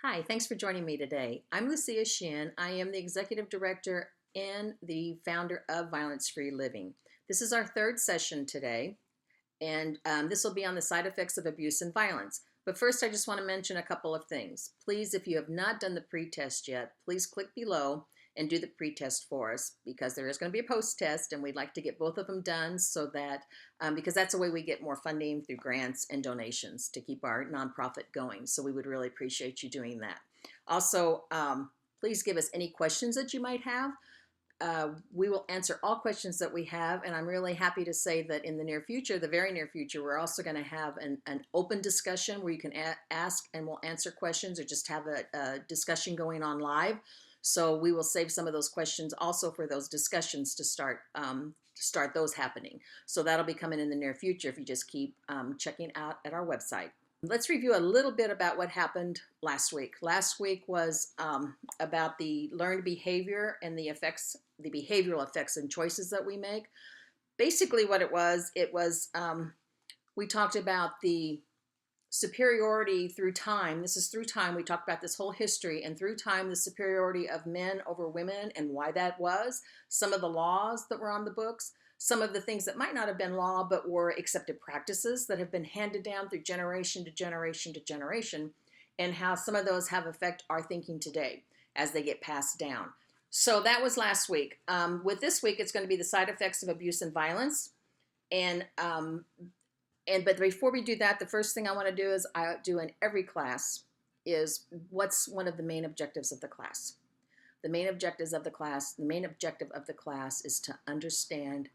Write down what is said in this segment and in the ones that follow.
Hi, thanks for joining me today. I'm Lucia Shin. I am the Executive Director and the founder of Violence Free Living. This is our third session today, and this will be on the side effects of abuse and violence. But first, I just want to mention a couple of things. Please, if you have not done the pre-test yet, please click below and do the pre-test for us, because there is going to be a post-test, and we'd like to get both of them done so that, because that's the way we get more funding through grants and donations to keep our nonprofit going. So we would really appreciate you doing that. Also, please give us any questions that you might have. We will answer all questions that we have, and I'm really happy to say that in the near future, the very near future, we're also going to have an open discussion where you can ask and we'll answer questions, or just have a discussion going on live. So we will save some of those questions also for those discussions to start those happening. So that'll be coming in the near future if you just keep checking out at our website. Let's review a little bit about what happened last week. Last week was about the learned behavior and the behavioral effects and choices that we make. Basically what it was, we talked about the superiority through time. This is through time. We talked about this whole history, and through time, the superiority of men over women and why that was, some of the laws that were on the books, some of the things that might not have been law but were accepted practices that have been handed down through generation to generation to generation, and how some of those have affect our thinking today as they get passed down. So that was last week. With this week, it's going to be the side effects of abuse and violence. But before we do that, the first thing I want to do is I do in every class is what's one of the main objectives of the class. The main objective of the class is to understand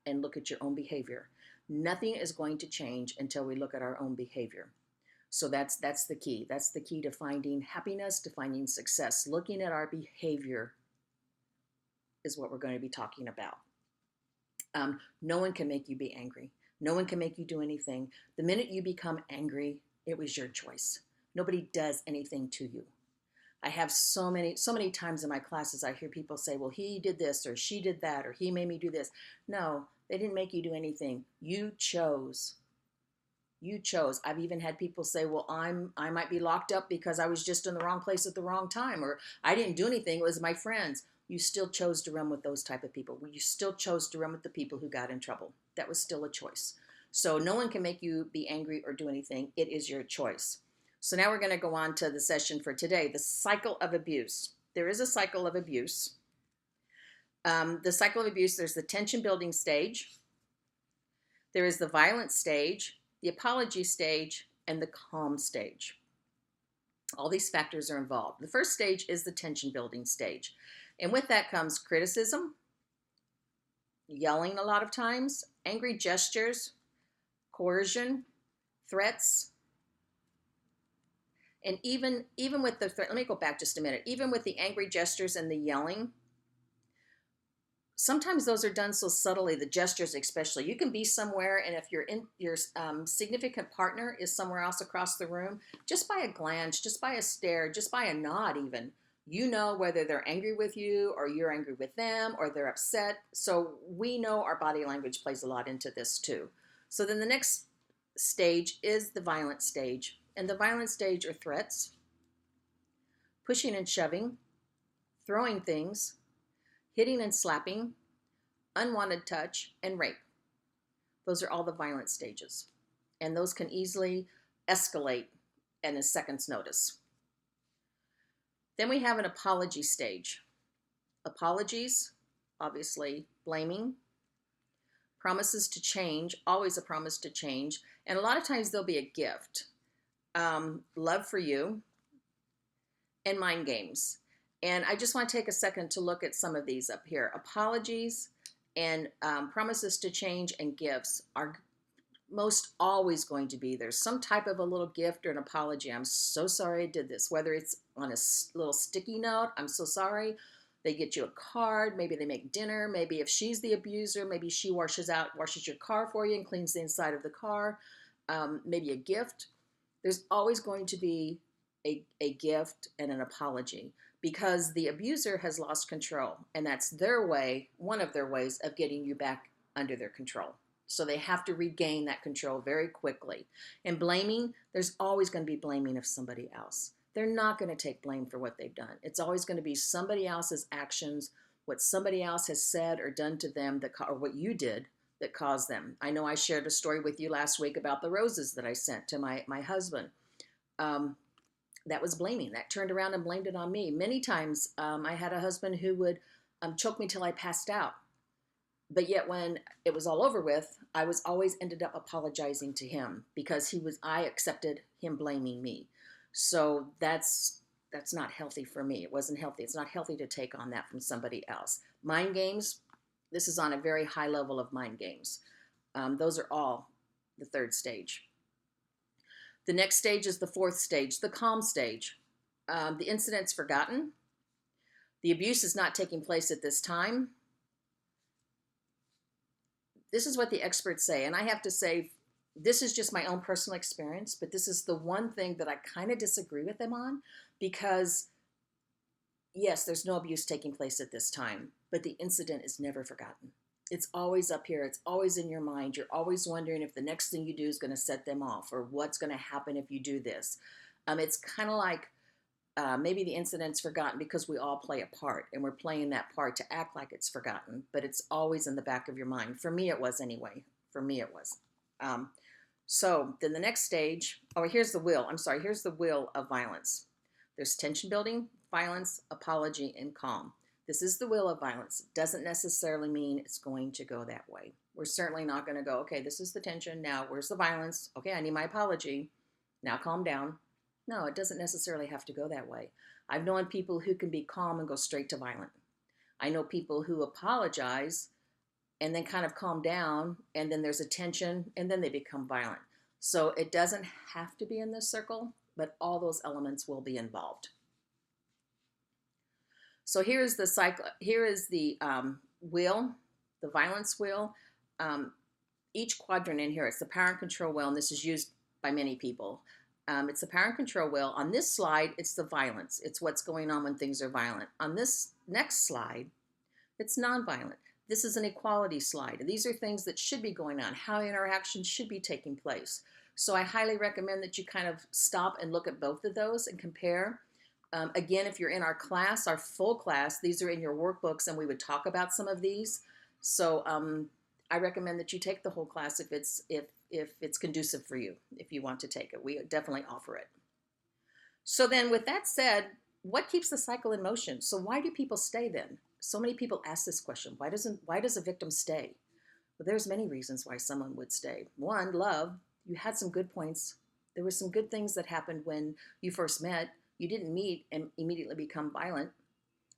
and look at your own behavior. Nothing is going to change until we look at our own behavior. So that's the key. That's the key to finding happiness, to finding success. Looking at our behavior is what we're going to be talking about. No one can make you be angry. No one can make you do anything. The minute you become angry, it was your choice. Nobody does anything to you. I have so many times in my classes, I hear people say, well, he did this, or she did that, or he made me do this. No, they didn't make you do anything. You chose. You chose. I've even had people say, well, I might be locked up because I was just in the wrong place at the wrong time, or I didn't do anything, it was my friends. You still chose to run with those type of people. You still chose to run with the people who got in trouble. That was still a choice. So no one can make you be angry or do anything. It is your choice. So now we're going to go on to the session for today, the cycle of abuse. There is a cycle of abuse. The cycle of abuse, there's the tension building stage. There is the violent stage, the apology stage, and the calm stage. All these factors are involved. The first stage is the tension building stage. And with that comes criticism, yelling a lot of times, angry gestures, coercion, threats, and even with the threat, let me go back just a minute. Even with the angry gestures and the yelling, sometimes those are done so subtly, the gestures especially. You can be somewhere, and if your significant partner is somewhere else across the room, just by a glance, just by a stare, just by a nod even, you know whether they're angry with you or you're angry with them or they're upset. So we know our body language plays a lot into this too. So then the next stage is the violent stage. And the violent stage are threats, pushing and shoving, throwing things, hitting and slapping, unwanted touch, and rape. Those are all the violent stages. And those can easily escalate in a second's notice. Then we have an apology stage. Apologies, obviously blaming, promises to change, always a promise to change, and a lot of times there'll be a gift. Love for you, and mind games. And I just want to take a second to look at some of these up here. Apologies and promises to change and gifts are most always going to be there's some type of a little gift or an apology. I'm so sorry I did this, whether it's on a little sticky note, I'm so sorry. They get you a card, maybe they make dinner, maybe if she's the abuser, maybe she washes your car for you and cleans the inside of the car, maybe a gift. There's always going to be a gift and an apology, because the abuser has lost control, and that's their way, one of their ways of getting you back under their control. So they have to regain that control very quickly. And blaming, there's always going to be blaming of somebody else. they're not going to take blame for what they've done. It's always going to be somebody else's actions, what somebody else has said or done to them or what you did that caused them. I know I shared a story with you last week about the roses that I sent to my husband. That was blaming. That turned around and blamed it on me. Many times I had a husband who would choke me till I passed out. But yet when it was all over with, I was always ended up apologizing to him because I accepted him blaming me. So that's not healthy for me. It wasn't healthy. It's not healthy to take on that from somebody else. Mind games, this is on a very high level of mind games. Those are all the third stage. The next stage is the fourth stage, the calm stage. The incident's forgotten. The abuse is not taking place at this time. This is what the experts say, and I have to say, this is just my own personal experience, but this is the one thing that I kind of disagree with them on, because yes, there's no abuse taking place at this time, but the incident is never forgotten. It's always up here. It's always in your mind. You're always wondering if the next thing you do is going to set them off, or what's going to happen if you do this. It's kind of like maybe the incident's forgotten because we all play a part, and we're playing that part to act like it's forgotten, but it's always in the back of your mind. For me, it was anyway. For me, it was. So then the next stage, here's the will. Here's the will of violence. There's tension building, violence, apology, and calm. This is the will of violence. It doesn't necessarily mean it's going to go that way. We're certainly not going to go, okay, this is the tension. Now, where's the violence? Okay, I need my apology. Now calm down. No, it doesn't necessarily have to go that way. I've known people who can be calm and go straight to violent. I know people who apologize and then kind of calm down, and then there's a tension, and then they become violent. So it doesn't have to be in this circle, but all those elements will be involved. So here's the cycle. Here is the wheel, the violence wheel. Each quadrant in here, it's the power and control wheel, and this is used by many people. It's the power and control wheel. On this slide, it's the violence. It's what's going on when things are violent. On this next slide, it's nonviolent. This is an equality slide. These are things that should be going on, how interaction should be taking place. So I highly recommend that you kind of stop and look at both of those and compare. Again, if you're in our class, our full class, these are in your workbooks, and we would talk about some of these. So I recommend that you take the whole class if it's conducive for you, if you want to take it. We definitely offer it. So then with that said, what keeps the cycle in motion? So why do people stay then? So many people ask this question. Why does a victim stay? Well, there's many reasons why someone would stay. One, love. You had some good points. There were some good things that happened when you first met. You didn't meet and immediately become violent.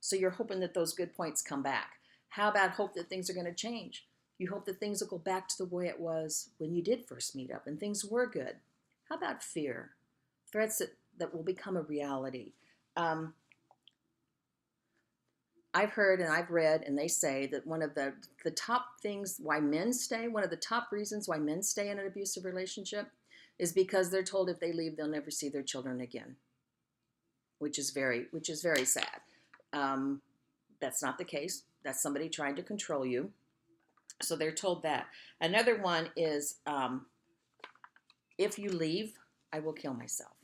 So you're hoping that those good points come back. How about hope that things are going to change? You hope that things will go back to the way it was when you did first meet up and things were good. How about fear? Threats that will become a reality. I've heard and I've read, and they say that one of the top things why men stay, one of the top reasons why men stay in an abusive relationship is because they're told if they leave, they'll never see their children again, which is very sad. That's not the case. That's somebody trying to control you. So they're told that. Another one is, if you leave, I will kill myself.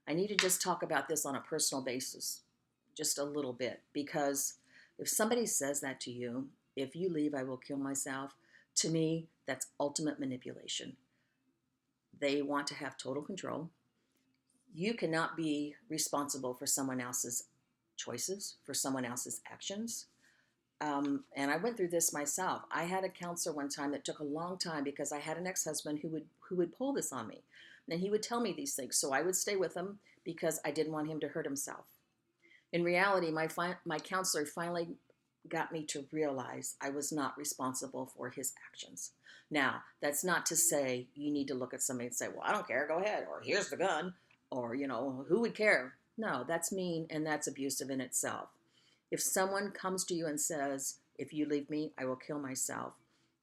I need to just talk about this on a personal basis, just a little bit, because if somebody says that to you, if you leave, I will kill myself, to me, that's ultimate manipulation. They want to have total control. You cannot be responsible for someone else's choices, for someone else's actions. And I went through this myself. I had a counselor one time that took a long time because I had an ex-husband who would pull this on me. And he would tell me these things. So I would stay with him because I didn't want him to hurt himself. In reality, my counselor finally got me to realize I was not responsible for his actions. Now, that's not to say you need to look at somebody and say, well, I don't care, go ahead, or here's the gun, or, who would care? No, that's mean and that's abusive in itself. If someone comes to you and says, if you leave me, I will kill myself,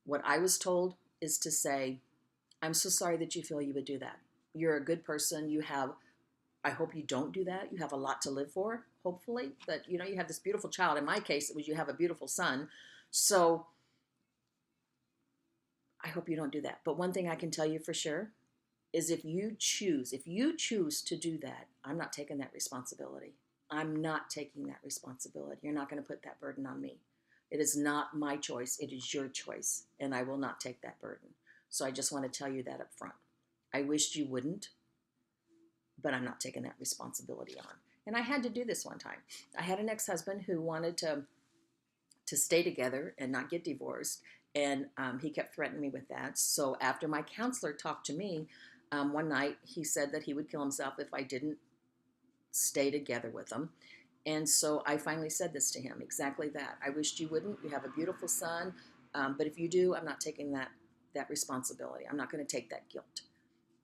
what I was told is to say, I'm so sorry that you feel you would do that. You're a good person. I hope you don't do that. You have a lot to live for, hopefully. But, you have this beautiful child. In my case, it was you have a beautiful son. So I hope you don't do that. But one thing I can tell you for sure, is if you choose to do that, I'm not taking that responsibility. I'm not taking that responsibility. You're not going to put that burden on me. It is not my choice. It is your choice, and I will not take that burden. So I just want to tell you that up front. I wished you wouldn't, but I'm not taking that responsibility on. And I had to do this one time. I had an ex-husband who wanted to stay together and not get divorced, and he kept threatening me with that. So after my counselor talked to me one night, he said that he would kill himself if I didn't stay together with him. And so I finally said this to him, exactly that. I wished you wouldn't. You have a beautiful son, but if you do, I'm not taking that responsibility. I'm not going to take that guilt.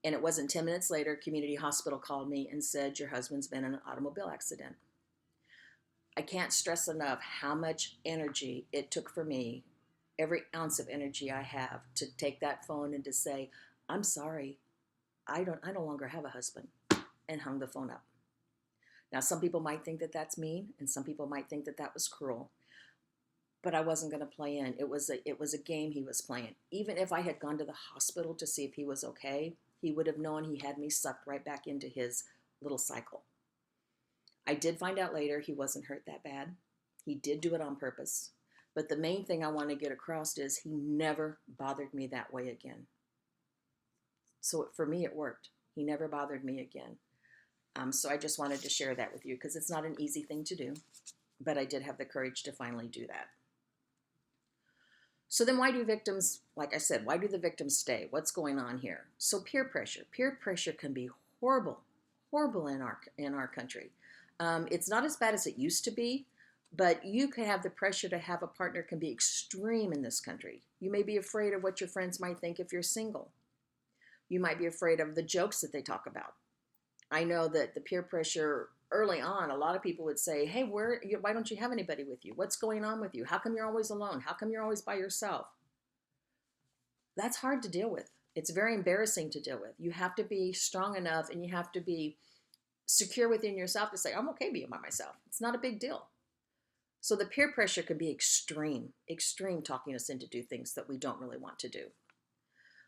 And it wasn't 10 minutes later, community hospital called me and said, your husband's been in an automobile accident. I can't stress enough how much energy it took for me, every ounce of energy I have, to take that phone and to say, I'm sorry, I no longer have a husband, and hung the phone up. Now, some people might think that that's mean, and some people might think that that was cruel, but I wasn't going to play in. It was a game he was playing. Even if I had gone to the hospital to see if he was okay, he would have known he had me sucked right back into his little cycle. I did find out later he wasn't hurt that bad. He did do it on purpose. But the main thing I want to get across is he never bothered me that way again. So for me, it worked. He never bothered me again. So I just wanted to share that with you because it's not an easy thing to do, but I did have the courage to finally do that. So then why do victims, like I said, why do the victims stay? What's going on here? So peer pressure. Peer pressure can be horrible, horrible in our country. It's not as bad as it used to be, but you can have the pressure to have a partner can be extreme in this country. You may be afraid of what your friends might think if you're single. You might be afraid of the jokes that they talk about. I know that the peer pressure early on, a lot of people would say, hey, why don't you have anybody with you? What's going on with you? How come you're always alone? How come you're always by yourself? That's hard to deal with. It's very embarrassing to deal with. You have to be strong enough and you have to be secure within yourself to say, I'm okay being by myself. It's not a big deal. So the peer pressure can be extreme talking us into do things that we don't really want to do.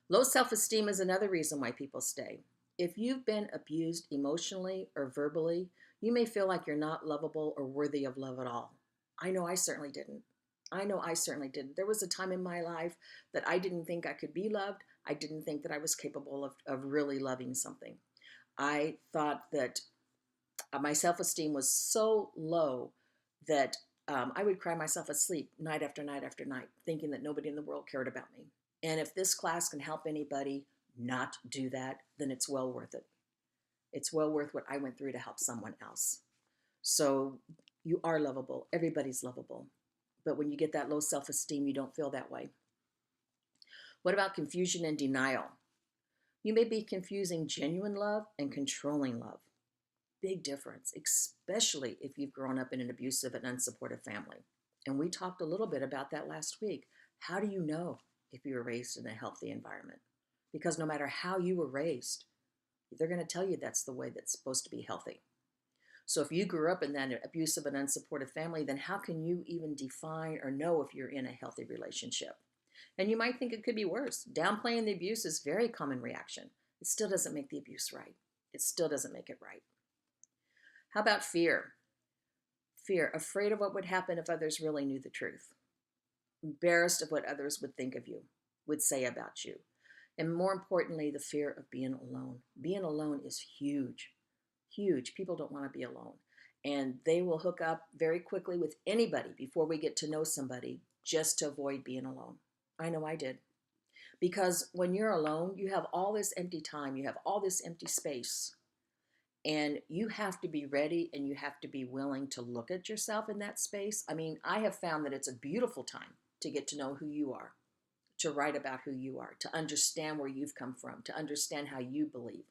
Low self-esteem is another reason why people stay. If you've been abused emotionally or verbally, you may feel like you're not lovable or worthy of love at all. I know I certainly didn't. There was a time in my life that I didn't think I could be loved. I didn't think that I was capable of really loving something. I thought that my self-esteem was so low that I would cry myself asleep night after night after night, thinking that nobody in the world cared about me. And if this class can help anybody not do that, then it's well worth it. It's well worth what I went through to help someone else. So you are lovable. Everybody's lovable. But when you get that low self-esteem, you don't feel that way. What about confusion and denial? You may be confusing genuine love and controlling love. Big difference, especially if you've grown up in an abusive and unsupportive family. And we talked a little bit about that last week. How do you know if you were raised in a healthy environment? Because no matter how you were raised, they're going to tell you that's the way that's supposed to be healthy. So if you grew up in that abusive and unsupportive family, then how can you even define or know if you're in a healthy relationship? And you might think it could be worse. Downplaying the abuse is a very common reaction. It still doesn't make the abuse right. It still doesn't make it right. How about fear? Fear, afraid of what would happen if others really knew the truth. Embarrassed of what others would think of you, would say about you. And more importantly, the fear of being alone. Being alone is huge, huge. People don't want to be alone. And they will hook up very quickly with anybody before we get to know somebody just to avoid being alone. I know I did. Because when you're alone, you have all this empty time. You have all this empty space. And you have to be ready and you have to be willing to look at yourself in that space. I mean, I have found that it's a beautiful time to get to know who you are, to write about who you are, to understand where you've come from, to understand how you believe.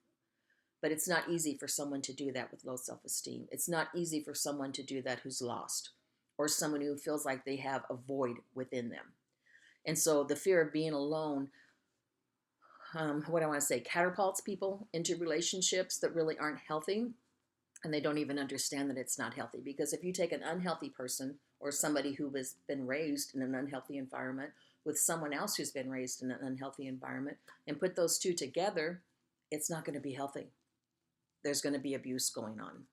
But it's not easy for someone to do that with low self-esteem. It's not easy for someone to do that who's lost or someone who feels like they have a void within them. And so the fear of being alone, catapults people into relationships that really aren't healthy, and they don't even understand that it's not healthy. Because if you take an unhealthy person or somebody who has been raised in an unhealthy environment with someone else who's been raised in an unhealthy environment and put those two together, it's not going to be healthy. There's going to be abuse going on.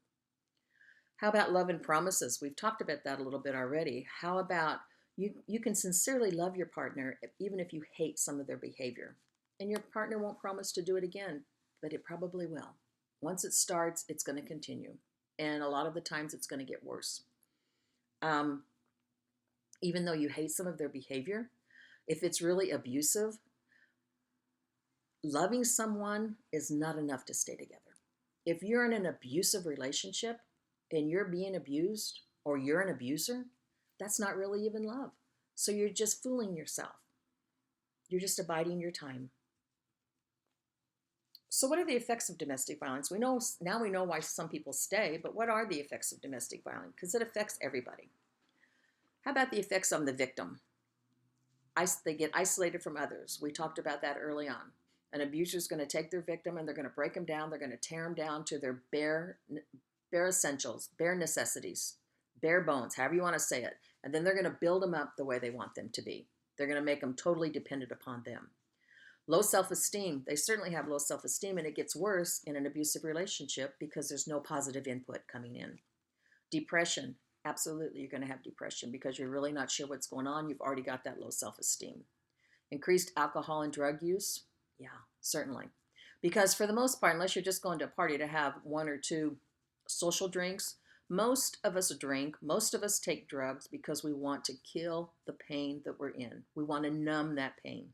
How about love and promises? We've talked about that a little bit already. How about you can sincerely love your partner even if you hate some of their behavior. And your partner won't promise to do it again, but it probably will. Once it starts, it's going to continue. And a lot of the times it's going to get worse. Even though you hate some of their behavior, if it's really abusive, loving someone is not enough to stay together. If you're in an abusive relationship and you're being abused or you're an abuser, that's not really even love. So you're just fooling yourself. You're just abiding your time. So what are the effects of domestic violence? We know why some people stay, but what are the effects of domestic violence? Because it affects everybody. How about the effects on the victim? They get isolated from others. We talked about that early on. An abuser is going to take their victim and they're going to break them down. They're going to tear them down to their bare essentials, bare necessities, bare bones, however you want to say it. And then they're going to build them up the way they want them to be. They're going to make them totally dependent upon them. Low self-esteem. They certainly have low self-esteem, and it gets worse in an abusive relationship because there's no positive input coming in. Depression. Absolutely, you're going to have depression because you're really not sure what's going on. You've already got that low self-esteem. Increased alcohol and drug use. Yeah, certainly. Because for the most part, unless you're just going to a party to have one or two social drinks, most of us drink, most of us take drugs because we want to kill the pain that we're in. We want to numb that pain.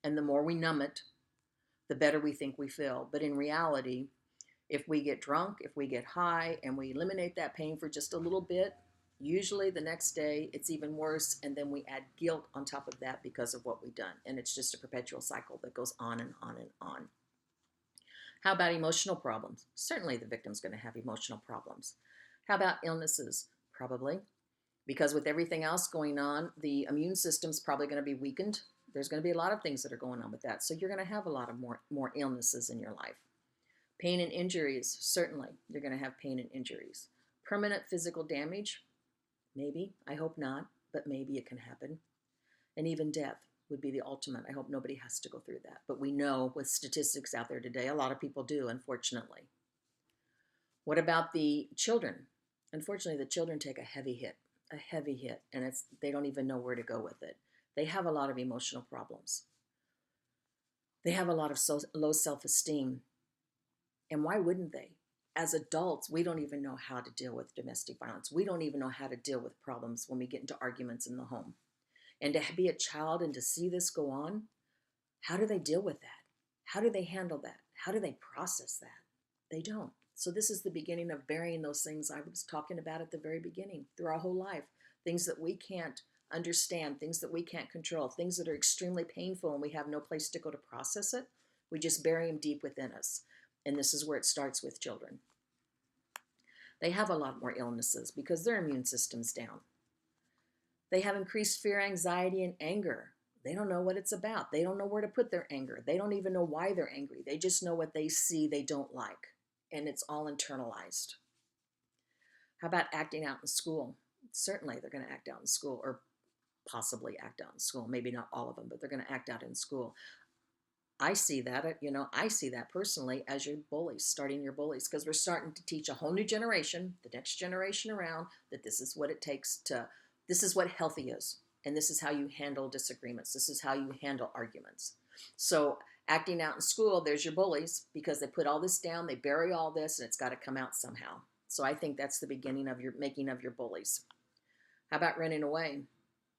And the more we numb it, the better we think we feel. But in reality, if we get drunk, if we get high, and we eliminate that pain for just a little bit, usually the next day it's even worse, and then we add guilt on top of that because of what we've done. And it's just a perpetual cycle that goes on and on and on. How about emotional problems? Certainly the victim's going to have emotional problems. How about illnesses? Probably. Because with everything else going on, the immune system's probably going to be weakened. There's going to be a lot of things that are going on with that. So you're going to have a lot of more illnesses in your life. Pain and injuries, certainly you're going to have pain and injuries. Permanent physical damage, maybe, I hope not, but maybe it can happen. And even death would be the ultimate. I hope nobody has to go through that. But we know with statistics out there today, a lot of people do, unfortunately. What about the children? Unfortunately, the children take a heavy hit, and they don't even know where to go with it. They have a lot of emotional problems. They have a lot of low self-esteem. And why wouldn't they? As adults, we don't even know how to deal with domestic violence. We don't even know how to deal with problems when we get into arguments in the home. And to be a child and to see this go on, how do they deal with that? How do they handle that? How do they process that? They don't. So this is the beginning of burying those things I was talking about at the very beginning, through our whole life. Things that we can't understand, things that we can't control, things that are extremely painful and we have no place to go to process it. We just bury them deep within us. And this is where it starts with children. They have a lot more illnesses because their immune system's down. They have increased fear, anxiety, and anger. They don't know what it's about. They don't know where to put their anger. They don't even know why they're angry. They just know what they see they don't like. And it's all internalized. How about acting out in school? Certainly they're going to act out in school, or possibly act out in school. Maybe not all of them, but they're going to act out in school. I see that, I see that personally as your bullies, starting your bullies, because we're starting to teach a whole new generation, the next generation around, that this is what it takes this is what healthy is. And this is how you handle disagreements. This is how you handle arguments. So acting out in school, there's your bullies, because they put all this down, they bury all this, and it's got to come out somehow. So I think that's the beginning of your making of your bullies. How about running away?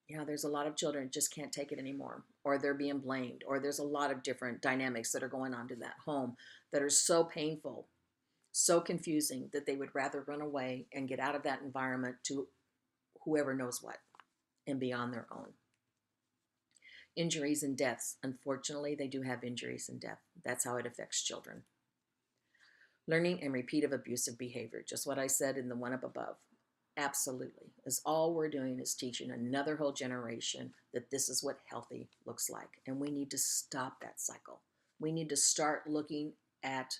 Yeah, there's a lot of children just can't take it anymore, or they're being blamed, or there's a lot of different dynamics that are going on to that home that are so painful, so confusing, that they would rather run away and get out of that environment to whoever knows what and be on their own. Injuries and deaths. Unfortunately, they do have injuries and death. That's how it affects children. Learning and repeat of abusive behavior, just what I said in the one up above. Absolutely. As all we're doing is teaching another whole generation that this is what healthy looks like. And we need to stop that cycle. We need to start looking at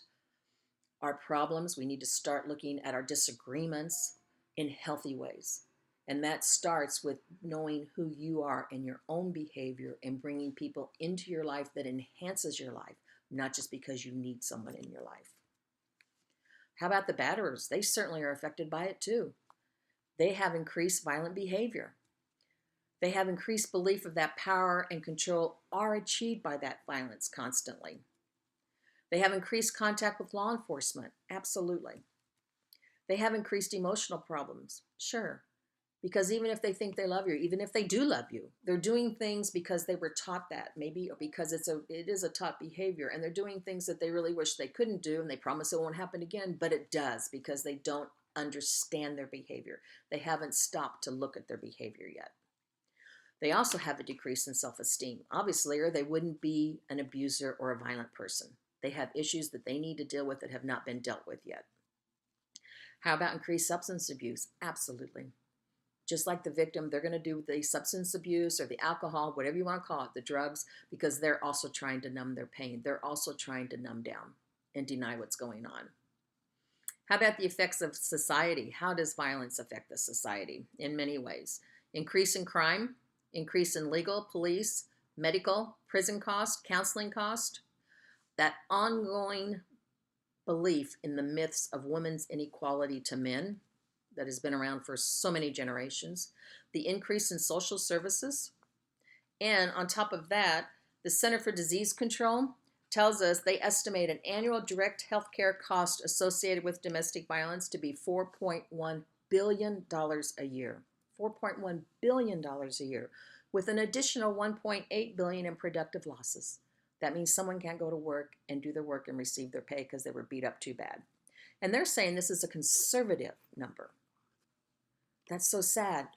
our problems. We need to start looking at our disagreements in healthy ways. And that starts with knowing who you are and your own behavior, and bringing people into your life that enhances your life, not just because you need someone in your life. How about the batterers? They certainly are affected by it too. They have increased violent behavior. They have increased belief of that power and control are achieved by that violence constantly. They have increased contact with law enforcement. Absolutely. They have increased emotional problems. Sure. Because even if they think they love you, even if they do love you, they're doing things because they were taught that, maybe, or because it is a taught behavior, and they're doing things that they really wish they couldn't do, and they promise it won't happen again, but it does because they don't understand their behavior. They haven't stopped to look at their behavior yet. They also have a decrease in self-esteem, obviously, or they wouldn't be an abuser or a violent person. They have issues that they need to deal with that have not been dealt with yet. How about increased substance abuse? Absolutely. Just like the victim, they're going to do the substance abuse or the alcohol, whatever you want to call it, the drugs, because they're also trying to numb their pain. They're also trying to numb down and deny what's going on. How about the effects of society? How does violence affect the society? In many ways. Increase in crime, increase in legal, police, medical, prison cost, counseling cost, that ongoing belief in the myths of women's inequality to men that has been around for so many generations, the increase in social services, and on top of that, the Center for Disease Control tells us they estimate an annual direct healthcare cost associated with domestic violence to be $4.1 billion a year. $4.1 billion a year, with an additional $1.8 billion in productive losses. That means someone can't go to work and do their work and receive their pay because they were beat up too bad. And they're saying this is a conservative number. That's so sad.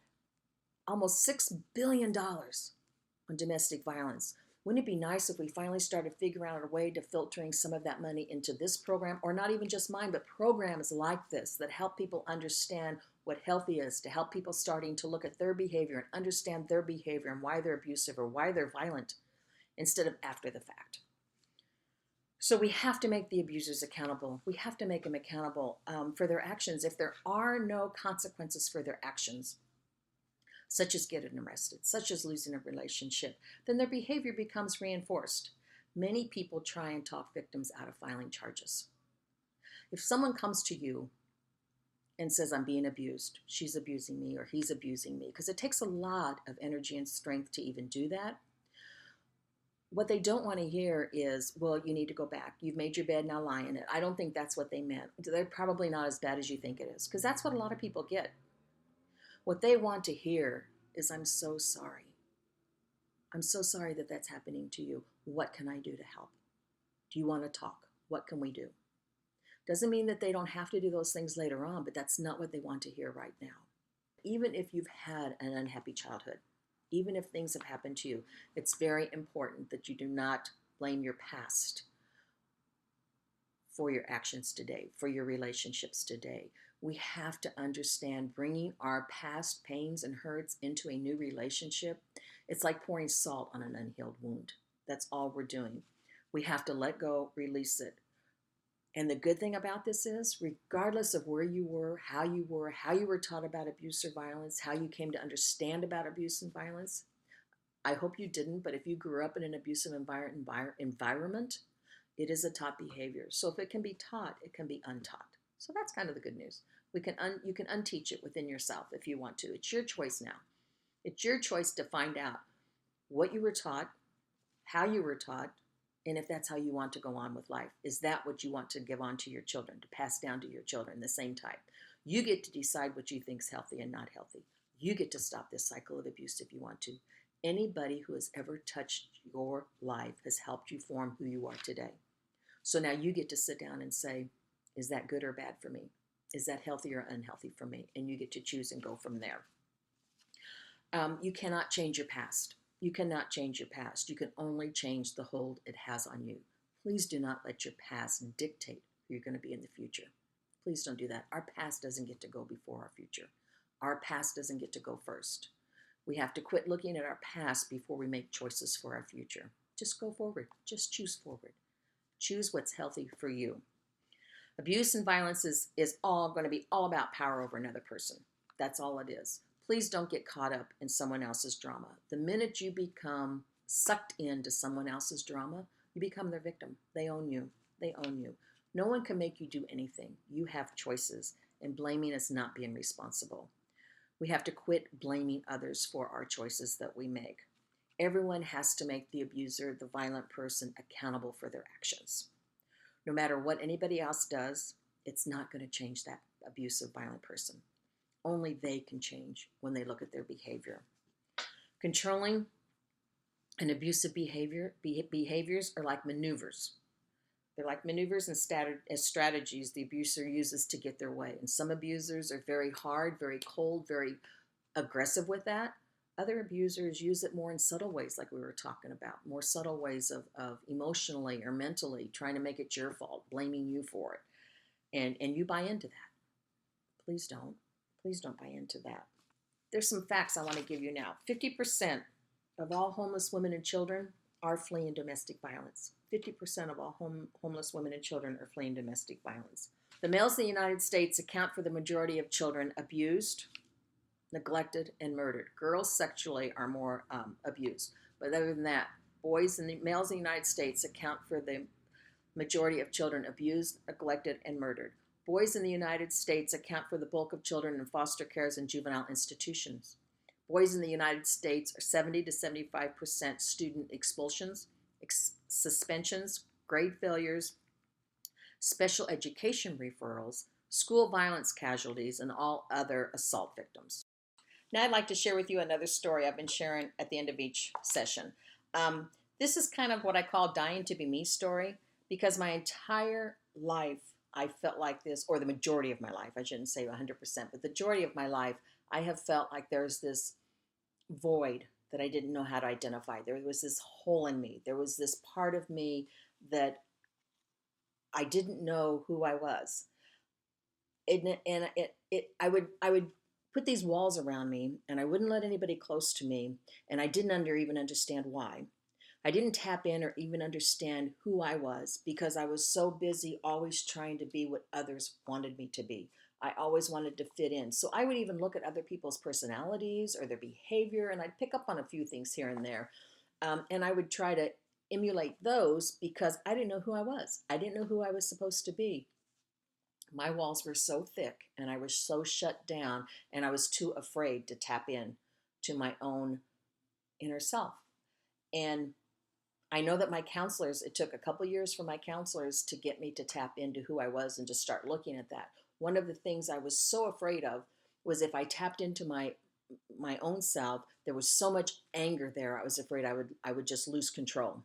Almost $6 billion on domestic violence. Wouldn't it be nice if we finally started figuring out a way to filtering some of that money into this program, or not even just mine, but programs like this that help people understand what healthy is, to help people starting to look at their behavior and understand their behavior and why they're abusive or why they're violent instead of after the fact. So we have to make the abusers accountable. We have to make them accountable for their actions. If there are no consequences for their actions, such as getting arrested, such as losing a relationship, then their behavior becomes reinforced. Many people try and talk victims out of filing charges. If someone comes to you and says, I'm being abused, she's abusing me, or he's abusing me, because it takes a lot of energy and strength to even do that. What they don't want to hear is, well, you need to go back. You've made your bed, now lie in it. I don't think that's what they meant. They're probably not as bad as you think it is, because that's what a lot of people get. What they want to hear is, I'm so sorry. I'm so sorry that that's happening to you. What can I do to help? Do you want to talk? What can we do? Doesn't mean that they don't have to do those things later on, but that's not what they want to hear right now. Even if you've had an unhappy childhood, even if things have happened to you, it's very important that you do not blame your past for your actions today, for your relationships today. We have to understand bringing our past pains and hurts into a new relationship. It's like pouring salt on an unhealed wound. That's all we're doing. We have to let go, release it. And the good thing about this is, regardless of where you were, how you were taught about abuse or violence, how you came to understand about abuse and violence, I hope you didn't, but if you grew up in an abusive environment, it is a taught behavior. So if it can be taught, it can be untaught. So that's kind of the good news. You can unteach it within yourself if you want to. It's your choice now. It's your choice to find out what you were taught, how you were taught, and if that's how you want to go on with life. Is that what you want to give on to your children, to pass down to your children, the same type? You get to decide what you think is healthy and not healthy. You get to stop this cycle of abuse if you want to. Anybody who has ever touched your life has helped you form who you are today. So now you get to sit down and say, is that good or bad for me? Is that healthy or unhealthy for me? And you get to choose and go from there. You cannot change your past. You cannot change your past. You can only change the hold it has on you. Please do not let your past dictate who you're going to be in the future. Please don't do that. Our past doesn't get to go before our future. Our past doesn't get to go first. We have to quit looking at our past before we make choices for our future. Just go forward. Just choose forward. Choose what's healthy for you. Abuse and violence is all going to be all about power over another person. That's all it is. Please don't get caught up in someone else's drama. The minute you become sucked into someone else's drama, You become their victim. They own you. They own you. No one can make you do anything. You have choices, and blaming is not being responsible. We have to quit blaming others for our choices that we make. Everyone has to make the abuser, the violent person, accountable for their actions. No matter what anybody else does, it's not going to change that abusive, violent person. Only they can change when they look at their behavior. Controlling and abusive behaviors are like maneuvers. They're like maneuvers and strategies the abuser uses to get their way. And some abusers are very hard, very cold, very aggressive with that. Other abusers use it more in subtle ways, like we were talking about, more subtle ways of emotionally or mentally trying to make it your fault, blaming you for it. And you buy into that. Please don't. Please don't buy into that. There's some facts I want to give you now. 50% of all homeless women and children are fleeing domestic violence. 50% of all homeless women and children are fleeing domestic violence. The males in the United States account for the majority of children abused, neglected, and murdered. Girls sexually are more abused. But other than that, males in the United States account for the majority of children abused, neglected, and murdered. Boys in the United States account for the bulk of children in foster cares and juvenile institutions. Boys in the United States are 70 to 75% student expulsions, suspensions, grade failures, special education referrals, school violence casualties, and all other assault victims. Now I'd like to share with you another story I've been sharing at the end of each session. This is kind of what I call dying to be me story, because my entire life I felt like this, or the majority of my life, I shouldn't say 100%, but the majority of my life, I have felt like there's this void that I didn't know how to identify. There was this hole in me. There was this part of me that I didn't know who I was. I would put these walls around me, and I wouldn't let anybody close to me, and I didn't even understand why. I didn't tap in or even understand who I was, because I was so busy always trying to be what others wanted me to be. I always wanted to fit in. So I would even look at other people's personalities or their behavior, and I'd pick up on a few things here and there. And I would try to emulate those because I didn't know who I was. I didn't know who I was supposed to be. My walls were so thick and I was so shut down, and I was too afraid to tap in to my own inner self. And I know that my counselors, it took a couple years for my counselors to get me to tap into who I was and to start looking at that. One of the things I was so afraid of was if I tapped into my own self, there was so much anger there. I was afraid I would just lose control.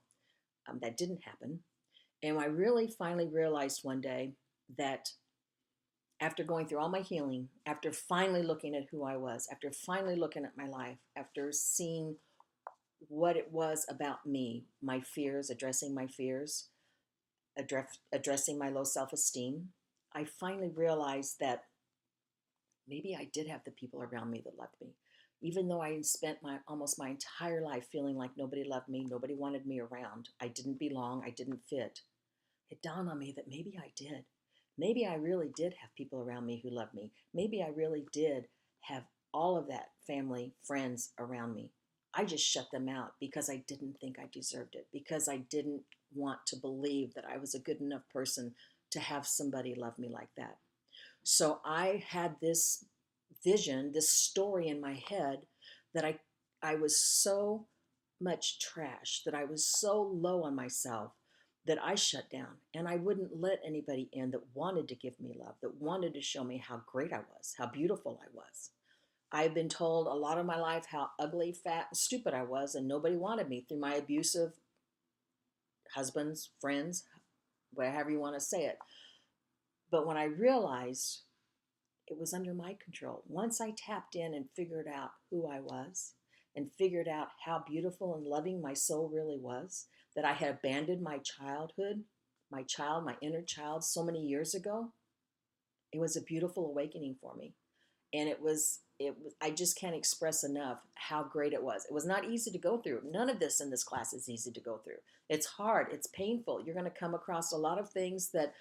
That didn't happen. And I really finally realized one day that after going through all my healing, after finally looking at who I was, after finally looking at my life, after seeing what it was about me, my fears, addressing my fears, addressing my low self-esteem, I finally realized that maybe I did have the people around me that loved me. Even though I spent almost my entire life feeling like nobody loved me, nobody wanted me around, I didn't belong, I didn't fit, it dawned on me that maybe I did. Maybe I really did have people around me who loved me. Maybe I really did have all of that family, friends around me. I just shut them out because I didn't think I deserved it, because I didn't want to believe that I was a good enough person to have somebody love me like that. So I had this vision, this story in my head that I was so much trash, that I was so low on myself that I shut down, and I wouldn't let anybody in that wanted to give me love, that wanted to show me how great I was, how beautiful I was. I've been told a lot of my life how ugly, fat, and stupid I was, and nobody wanted me through my abusive husbands, friends, whatever you want to say it. But when I realized it was under my control, once I tapped in and figured out who I was and figured out how beautiful and loving my soul really was, that I had abandoned my childhood, my inner child so many years ago, it was a beautiful awakening for me. And I just can't express enough how great it was. It was not easy to go through. None of this in this class is easy to go through. It's hard. It's painful. You're going to come across a lot of things that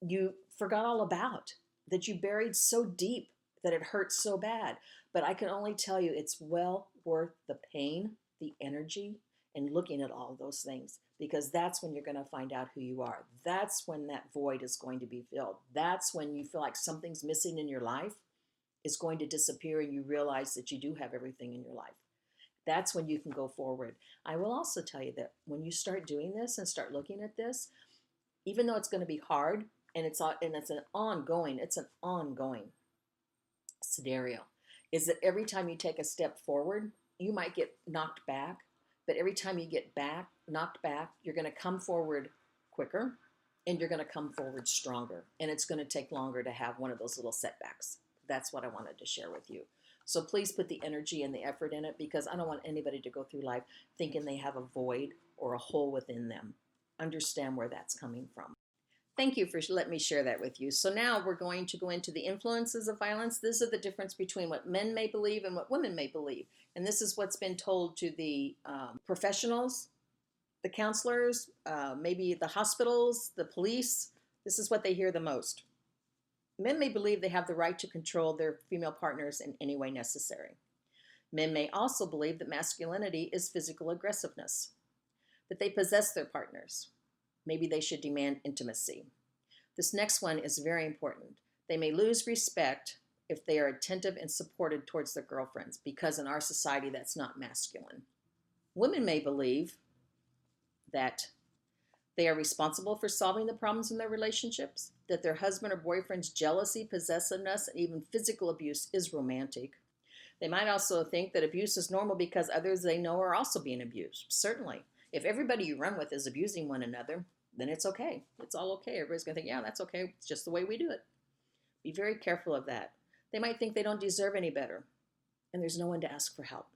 you forgot all about, that you buried so deep that it hurts so bad. But I can only tell you it's well worth the pain, the energy, and looking at all those things, because that's when you're going to find out who you are. That's when that void is going to be filled. That's when you feel like something's missing in your life is going to disappear and you realize that you do have everything in your life. That's when you can go forward. I will also tell you that when you start doing this and start looking at this, even though it's going to be hard and it's an ongoing scenario, is that every time you take a step forward, you might get knocked back, but every time you get knocked back, you're going to come forward quicker and you're going to come forward stronger. And it's going to take longer to have one of those little setbacks. That's what I wanted to share with you. So please put the energy and the effort in it, because I don't want anybody to go through life thinking they have a void or a hole within them. Understand where that's coming from. Thank you for letting me share that with you. So now we're going to go into the influences of violence. This is the difference between what men may believe and what women may believe. And this is what's been told to the professionals, the counselors, maybe the hospitals, the police. This is what they hear the most. Men may believe they have the right to control their female partners in any way necessary. Men may also believe that masculinity is physical aggressiveness, that they possess their partners. Maybe they should demand intimacy. This next one is very important. They may lose respect if they are attentive and supported towards their girlfriends, because in our society that's not masculine. Women may believe that they are responsible for solving the problems in their relationships, that their husband or boyfriend's jealousy, possessiveness, and even physical abuse is romantic. They might also think that abuse is normal because others they know are also being abused. Certainly. If everybody you run with is abusing one another, then it's okay. It's all okay. Everybody's going to think, yeah, that's okay. It's just the way we do it. Be very careful of that. They might think they don't deserve any better, and there's no one to ask for help.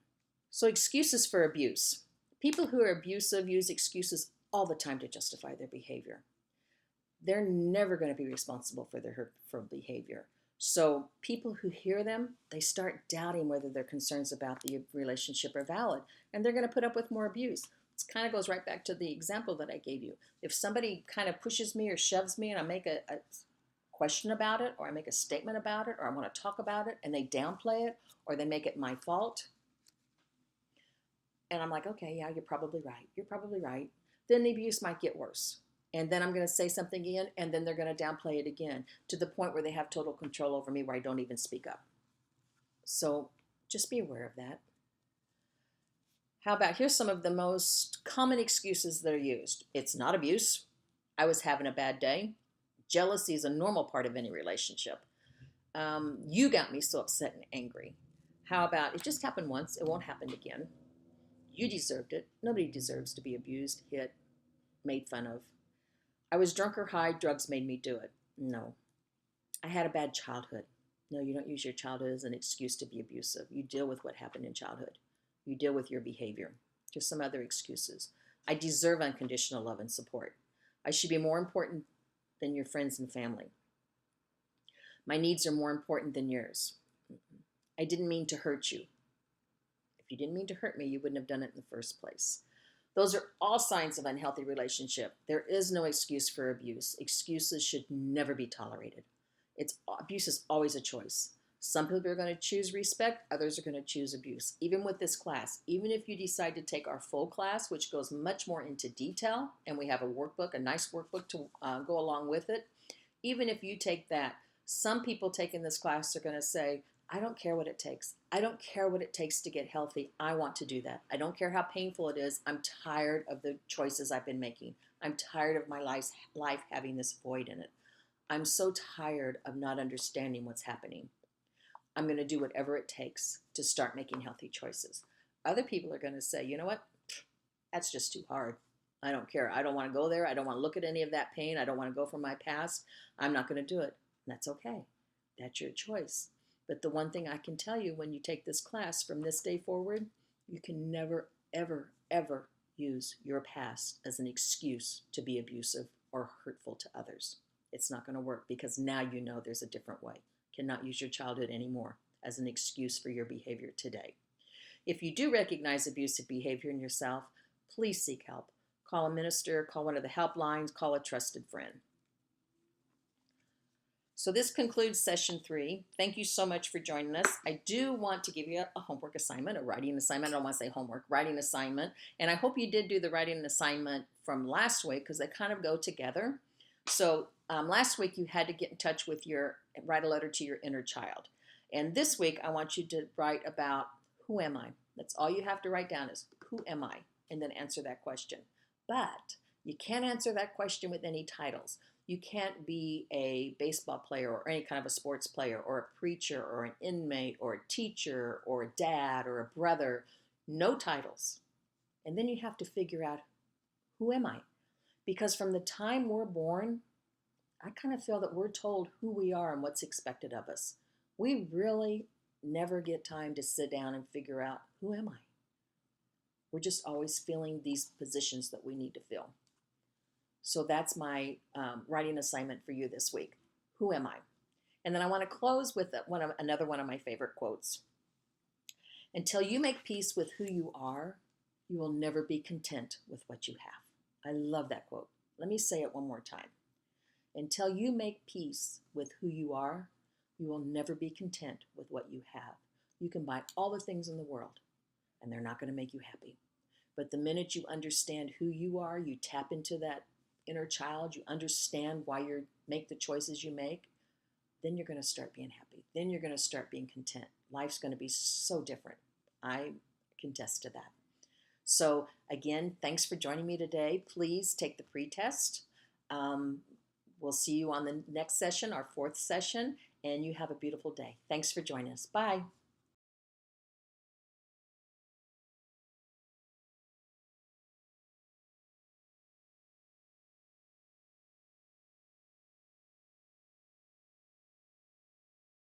So excuses for abuse. People who are abusive use excuses all the time to justify their behavior. They're never going to be responsible for their hurtful behavior. So people who hear them, they start doubting whether their concerns about the relationship are valid, and they're going to put up with more abuse. It kind of goes right back to the example that I gave you. If somebody kind of pushes me or shoves me and I make a question about it, or I make a statement about it, or I want to talk about it, and they downplay it, or they make it my fault, and I'm like, okay, yeah, you're probably right, then the abuse might get worse. And then I'm going to say something again, and then they're going to downplay it again to the point where they have total control over me, where I don't even speak up. So just be aware of that. How about, here's some of the most common excuses that are used. It's not abuse. I was having a bad day. Jealousy is a normal part of any relationship. You got me so upset and angry. How about, it just happened once, it won't happen again. You deserved it. Nobody deserves to be abused, hit, made fun of. I was drunk or high, drugs made me do it. No. I had a bad childhood. No, you don't use your childhood as an excuse to be abusive. You deal with what happened in childhood. You deal with your behavior. Just some other excuses. I deserve unconditional love and support. I should be more important than your friends and family. My needs are more important than yours. I didn't mean to hurt you. If you didn't mean to hurt me, you wouldn't have done it in the first place. Those are all signs of unhealthy relationship. There is no excuse for abuse. Excuses should never be tolerated. Abuse is always a choice. Some people are going to choose respect, others are going to choose abuse. Even with this class, even if you decide to take our full class, which goes much more into detail, and we have a workbook, a nice workbook to go along with it, even if you take that, some people taking this class are going to say, I don't care what it takes. I don't care what it takes to get healthy. I want to do that. I don't care how painful it is. I'm tired of the choices I've been making. I'm tired of my life having this void in it. I'm so tired of not understanding what's happening. I'm going to do whatever it takes to start making healthy choices. Other people are going to say, you know what? That's just too hard. I don't care. I don't want to go there. I don't want to look at any of that pain. I don't want to go from my past. I'm not going to do it. And that's okay. That's your choice. But the one thing I can tell you, when you take this class from this day forward, you can never, ever, ever use your past as an excuse to be abusive or hurtful to others. It's not going to work, because now you know there's a different way. You cannot use your childhood anymore as an excuse for your behavior today. If you do recognize abusive behavior in yourself, please seek help. Call a minister, call one of the helplines, call a trusted friend. So this concludes session 3. Thank you so much for joining us. I do want to give you a homework assignment, a writing assignment. I don't want to say homework, writing assignment. And I hope you did do the writing assignment from last week because they kind of go together. So last week you had to get in touch with write a letter to your inner child. And this week I want you to write about who am I? That's all you have to write down is who am I? And then answer that question. But you can't answer that question with any titles. You can't be a baseball player or any kind of a sports player or a preacher or an inmate or a teacher or a dad or a brother. No titles. And then you have to figure out, who am I? Because from the time we're born, I kind of feel that we're told who we are and what's expected of us. We really never get time to sit down and figure out, who am I? We're just always filling these positions that we need to fill. So that's my writing assignment for you this week. Who am I? And then I want to close with another one of my favorite quotes. Until you make peace with who you are, you will never be content with what you have. I love that quote. Let me say it one more time. Until you make peace with who you are, you will never be content with what you have. You can buy all the things in the world, and they're not going to make you happy. But the minute you understand who you are, you tap into that inner child, you understand why you make the choices you make, then you're going to start being happy. Then you're going to start being content. Life's going to be so different. I can attest to that. So again, thanks for joining me today. Please take the pretest. We'll see you on the next session, our 4th session, and you have a beautiful day. Thanks for joining us. Bye.